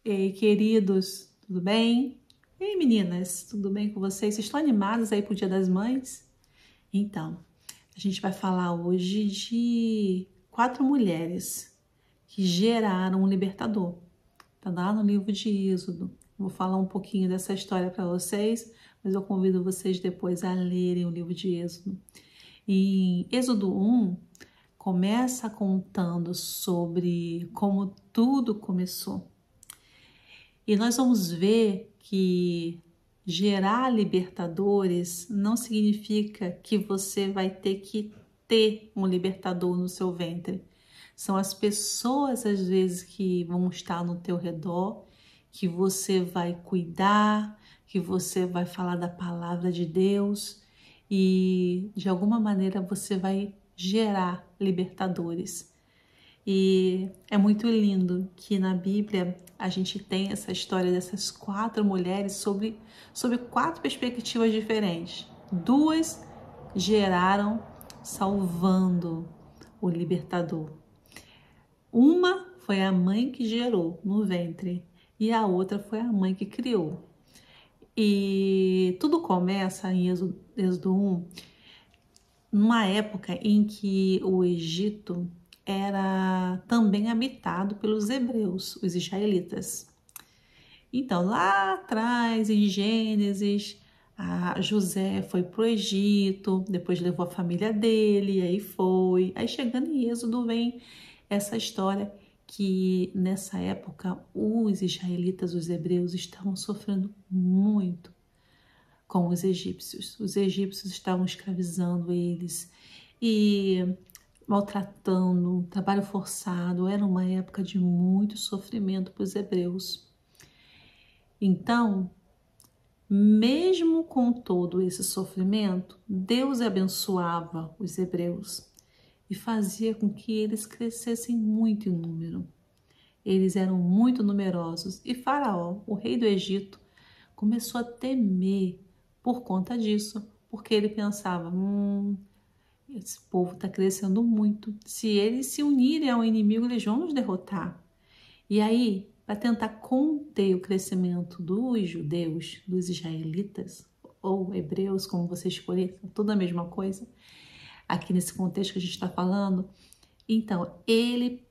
Ei, queridos, tudo bem? Ei, meninas, tudo bem com vocês? Vocês estão animadas aí pro Dia das Mães? Então, a gente vai falar hoje de 4 mulheres que geraram um libertador. Tá lá no livro de Êxodo. Vou falar um pouquinho dessa história para vocês, mas eu convido vocês depois a lerem o livro de Êxodo. Em Êxodo 1, começa contando sobre como tudo começou. E nós vamos ver que gerar libertadores não significa que você vai ter que ter um libertador no seu ventre. São as pessoas, às vezes, que vão estar no teu redor, que você vai cuidar, que você vai falar da palavra de Deus e, de alguma maneira, você vai gerar libertadores. E é muito lindo que na Bíblia a gente tem essa história dessas 4 mulheres sobre 4 perspectivas diferentes. 2 geraram salvando o libertador. Uma foi a mãe que gerou no ventre e a outra foi a mãe que criou. E tudo começa em Êxodo 1, numa época em que o Egito era também habitado pelos hebreus, os israelitas. Então, lá atrás, em Gênesis, José foi para o Egito, depois levou a família dele, aí foi. Aí chegando em Êxodo vem essa história que nessa época os israelitas, os hebreus, estavam sofrendo muito com os egípcios. Os egípcios estavam escravizando eles e maltratando, trabalho forçado. Era uma época de muito sofrimento para os hebreus. Então, mesmo com todo esse sofrimento, Deus abençoava os hebreus e fazia com que eles crescessem muito em número. Eles eram muito numerosos e Faraó, o rei do Egito, começou a temer por conta disso, porque ele pensava, esse povo está crescendo muito. Se eles se unirem ao inimigo, eles vão nos derrotar. E aí, para tentar conter o crescimento dos judeus, dos israelitas, ou hebreus, como você escolher, tudo a mesma coisa, aqui nesse contexto que a gente está falando, então, ele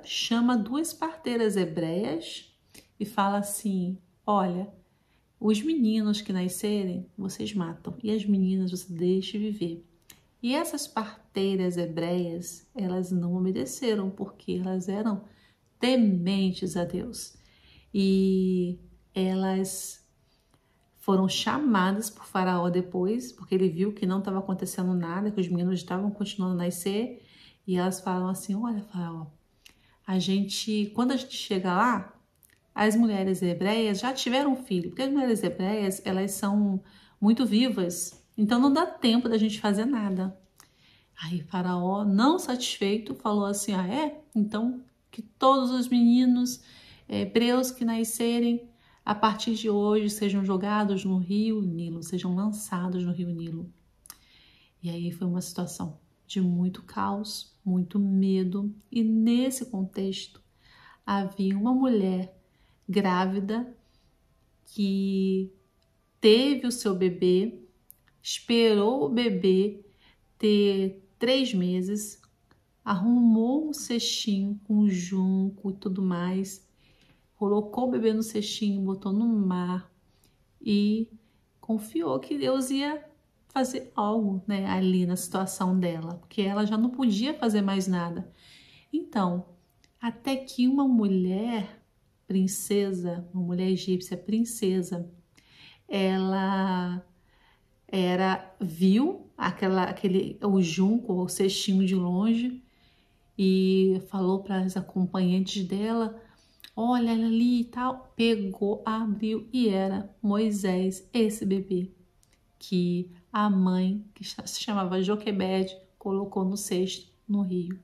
chama 2 parteiras hebreias e fala assim, olha, os meninos que nascerem, vocês matam, e as meninas você deixa viver. E essas parteiras hebreias, elas não obedeceram, porque elas eram tementes a Deus. E elas foram chamadas por Faraó depois, porque ele viu que não estava acontecendo nada, que os meninos estavam continuando a nascer. E elas falam assim, olha, Faraó, quando a gente chega lá, as mulheres hebreias já tiveram filho, porque as mulheres hebreias, elas são muito vivas, então não dá tempo da gente fazer nada. Aí Faraó, não satisfeito, falou assim, então que todos os meninos hebreus que nascerem a partir de hoje sejam jogados no rio Nilo, sejam lançados no rio Nilo. E aí foi uma situação de muito caos, muito medo, e nesse contexto havia uma mulher grávida que teve o seu bebê, esperou o bebê ter 3 meses, arrumou um cestinho com junco e tudo mais, colocou o bebê no cestinho, botou no mar e confiou que Deus ia fazer algo, né, ali na situação dela, porque ela já não podia fazer mais nada. Então, até que uma mulher princesa, uma mulher egípcia princesa, ela viu o junco, o cestinho de longe e falou para as acompanhantes dela, olha ela ali e tal, pegou, abriu e era Moisés, esse bebê que a mãe, que se chamava Joquebede, colocou no cesto no rio.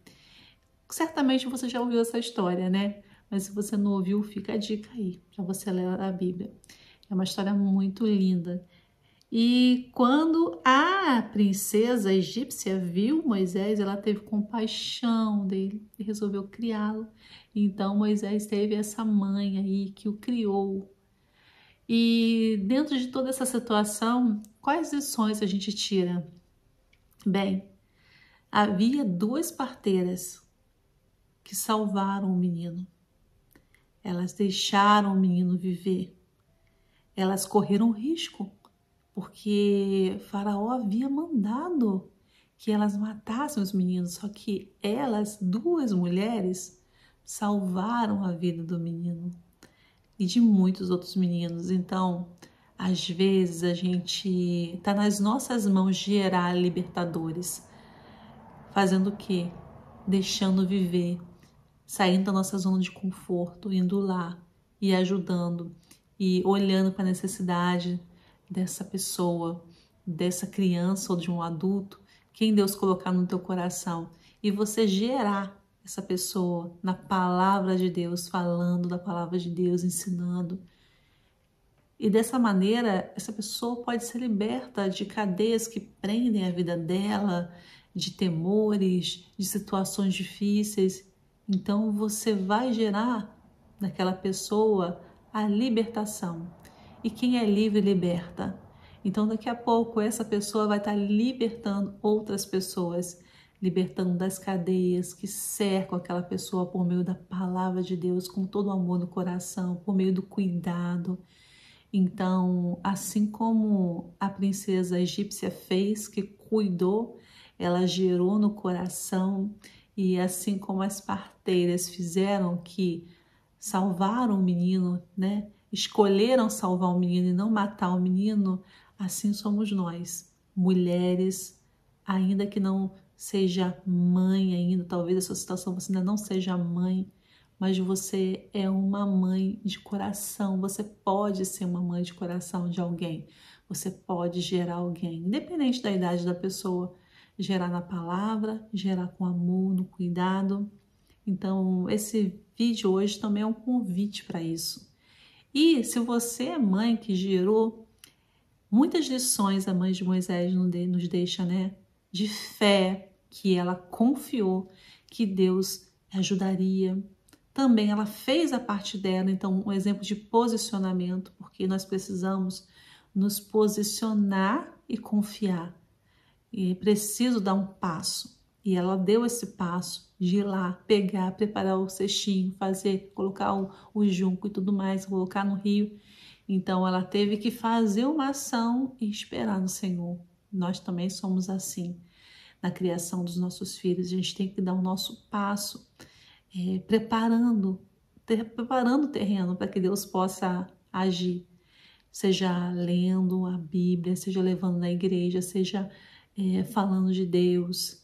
Certamente você já ouviu essa história, né? Mas se você não ouviu, fica a dica aí, para você ler a Bíblia. É uma história muito linda. E quando a princesa egípcia viu Moisés, ela teve compaixão dele e resolveu criá-lo. Então Moisés teve essa mãe aí que o criou. E dentro de toda essa situação, quais lições a gente tira? Bem, havia duas parteiras que salvaram o menino. Elas deixaram o menino viver. Elas correram risco, porque Faraó havia mandado que elas matassem os meninos, só que elas, duas mulheres, salvaram a vida do menino e de muitos outros meninos. Então, às vezes a gente está nas nossas mãos gerar libertadores, fazendo o quê? Deixando viver, saindo da nossa zona de conforto, indo lá e ajudando e olhando para a necessidade dessa pessoa, dessa criança ou de um adulto, quem Deus colocar no teu coração, e você gerar essa pessoa na palavra de Deus, falando da palavra de Deus, ensinando. E dessa maneira, essa pessoa pode ser liberta de cadeias que prendem a vida dela, de temores, de situações difíceis. Então você vai gerar naquela pessoa a libertação. E quem é livre liberta. Então daqui a pouco essa pessoa vai estar libertando outras pessoas, libertando das cadeias que cercam aquela pessoa por meio da palavra de Deus, com todo o amor no coração, por meio do cuidado. Então, assim como a princesa egípcia fez, que cuidou, ela gerou no coração, e assim como as parteiras fizeram, que salvaram o menino, né? Escolheram salvar o menino e não matar o menino, assim somos nós, mulheres, ainda que não seja mãe ainda, talvez essa situação você ainda não seja mãe, mas você é uma mãe de coração, você pode ser uma mãe de coração de alguém, você pode gerar alguém, independente da idade da pessoa, gerar na palavra, gerar com amor, no cuidado. Então, esse vídeo hoje também é um convite para isso. E se você é mãe que gerou muitas lições, a mãe de Moisés nos deixa, né? De fé, que ela confiou que Deus ajudaria. Também ela fez a parte dela, então um exemplo de posicionamento, porque nós precisamos nos posicionar e confiar. E é preciso dar um passo. E ela deu esse passo de ir lá, pegar, preparar o cestinho, fazer, colocar o junco e tudo mais, colocar no rio. Então ela teve que fazer uma ação e esperar no Senhor. Nós também somos assim. Na criação dos nossos filhos, a gente tem que dar o nosso passo, preparando o terreno para que Deus possa agir. Seja lendo a Bíblia, seja levando na igreja, seja falando de Deus,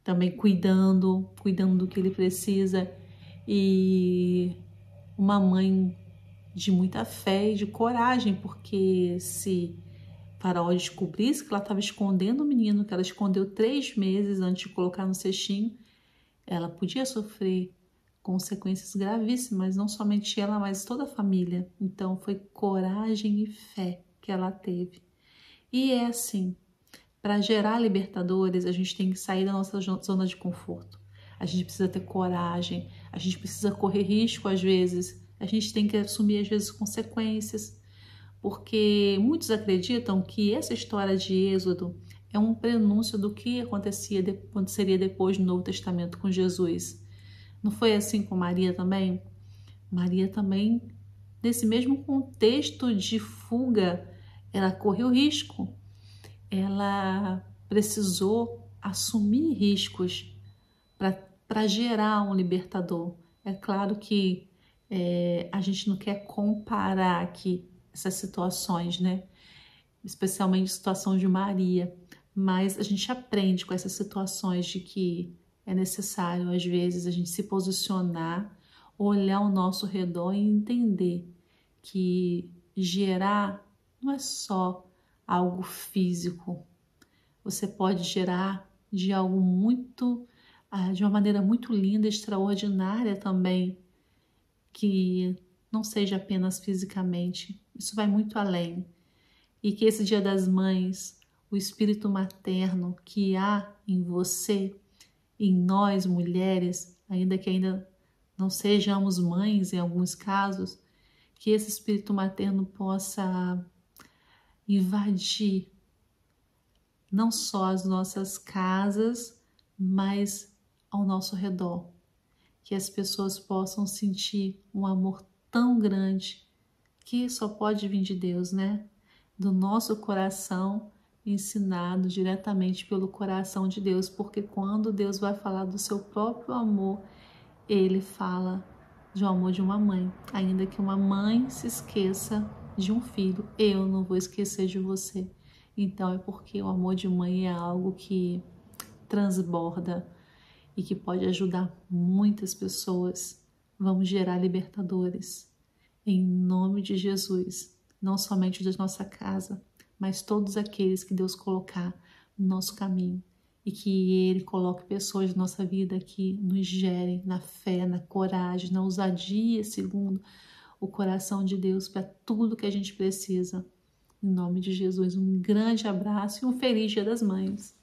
também cuidando do que ele precisa. E uma mãe de muita fé e de coragem, porque se Faraó descobrisse que ela estava escondendo o menino, que ela escondeu 3 meses antes de colocar no cestinho, ela podia sofrer consequências gravíssimas, não somente ela, mas toda a família. Então foi coragem e fé que ela teve. E é assim, para gerar libertadores, a gente tem que sair da nossa zona de conforto. A gente precisa ter coragem, a gente precisa correr risco às vezes, a gente tem que assumir às vezes consequências, porque muitos acreditam que essa história de Êxodo é um prenúncio do que aconteceria depois no Novo Testamento com Jesus. Não foi assim com Maria também? Maria também, nesse mesmo contexto de fuga, ela correu risco. Ela precisou assumir riscos para gerar um libertador. É claro que a gente não quer comparar aqui essas situações, né? Especialmente a situação de Maria, mas a gente aprende com essas situações de que é necessário, às vezes, a gente se posicionar, olhar ao nosso redor e entender que gerar não é só algo físico. Você pode gerar de algo muito, de uma maneira muito linda, extraordinária também, que não seja apenas fisicamente. Isso vai muito além. e que esse Dia das Mães, o espírito materno que há em você, em nós mulheres, ainda não sejamos mães em alguns casos, que esse espírito materno possa invadir não só as nossas casas, mas ao nosso redor. Que as pessoas possam sentir um amor tão grande que só pode vir de Deus, né? Do nosso coração, ensinado diretamente pelo coração de Deus, porque quando Deus vai falar do seu próprio amor, Ele fala de um amor de uma mãe. Ainda que uma mãe se esqueça de um filho, eu não vou esquecer de você. Então é porque o amor de mãe é algo que transborda e que pode ajudar muitas pessoas. Vamos gerar libertadores. Em nome de Jesus, não somente da nossa casa, mas todos aqueles que Deus colocar no nosso caminho e que Ele coloque pessoas na nossa vida que nos gerem na fé, na coragem, na ousadia, segundo o coração de Deus, para tudo que a gente precisa. Em nome de Jesus, um grande abraço e um feliz Dia das Mães.